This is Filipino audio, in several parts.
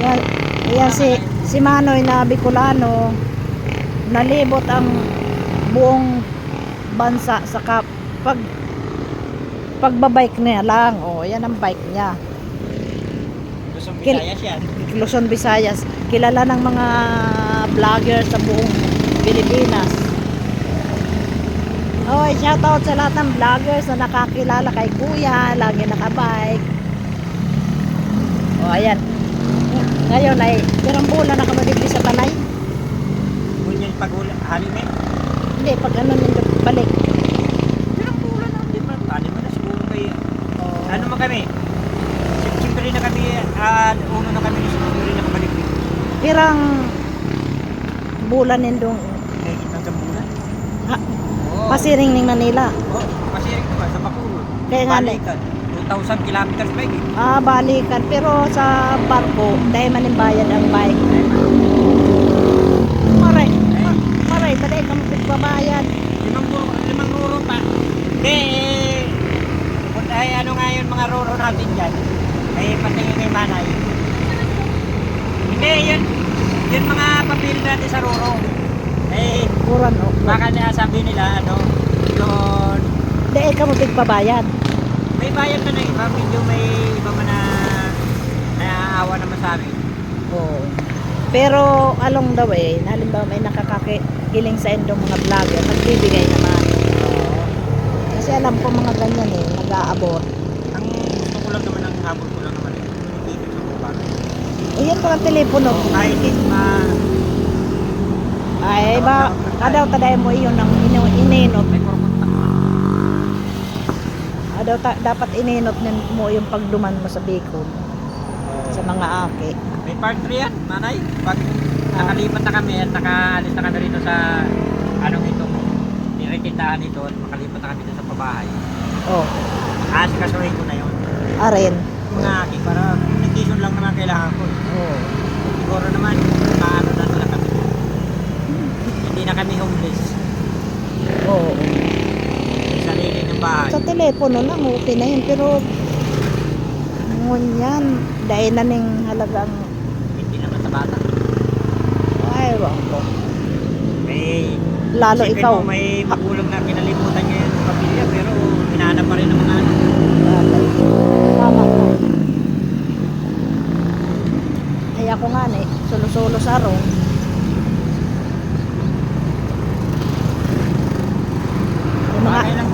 Yan, yan si Manoy na Bicolano, nalibot ang buong bansa sa pagbabike niya lang. Oh, yan ang bike niya. Luzon, Visayas yan. Luzon, Visayas. Kilala ng mga vlogger sa buong Pilipinas. Oh, shoutout sa lahat ng vloggers na nakakilala kay Kuya, lagi nakabike. Oh, ayan. Ngayon ay pirambola na kami dito sa balay. Bunyan pag-halin eh. Hindi, pag ano nito balik. Pirambola na, di ba? Tali mo na siguro kayo. Ano mo kami? Siyempre na kami, uno na kami, siyempre na kabalik. Pirang bulan nindong Higit ng bulan. ha, Oo. pasiring ning Manila. Oo, pasiring naman sa Bacoor. Kaya nga Balikan. 2,000 kilometers pa eh. balikan. Pero sa barko, dahil manimbayad ang bike. Maray, maray, taday kang pagbabayad. 5 ruro pa. Hindi kung ay ano nga yun mga ruro natin dyan. Ay patingin kay Manay. Hindi yun mga papel natin sa ruro. Eh Kuran o. baka na sabi nila ano yun. Dahil ka mo pagbabayad. May bayad na iba, medyo may iba man na naaawa naman sa amin. Oo. Pero along the way, halimbawa may nakakakiling sa endong mga vlogger, nagbibigay naman. Kasi alam ko mga ganyan nag-aabot. Ang gusto ko lang naman, ang habol ko lang naman ibigay sa mga bagay. Iyan ko ang telepono. Kahit Ay, ba, kadaw taday mo iyon ang ininot. may kurkunta. Dapat ininot mo yung pagduman mo sa Bicol. Sa mga aki. May part 3 yan, Manay. Pag nakalipat na kami at nakaalis na kami rito sa anong itong nirekintahan ito at makalipat na kami dito sa pabahay. Oh, Kasuhin ko na yun. aren. Mga aki, para communication lang naman kailangan ko. Oh. Siguro naman, maano na sila kami. Hindi na kami homeless. Oo. May sarili ng bahay. Sa telepono lang, okay na yun. Pero, ngunyan, dahil na ning halagang, Hindi naman sa bata. ay, wang ko. May Lalo isipin ikaw. mo, may magulang na kinalimutan niya yung pamilya pero hinahanap pa rin ng mga ano. Tama ko. Ay ako nga solo-solo sa aro.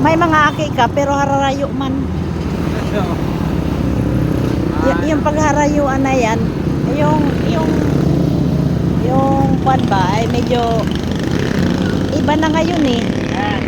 May mga aki ka pero hararayo man. Yung pagharayuan na yan, yung kwan ba ay medyo iba na ngayon eh. Yan.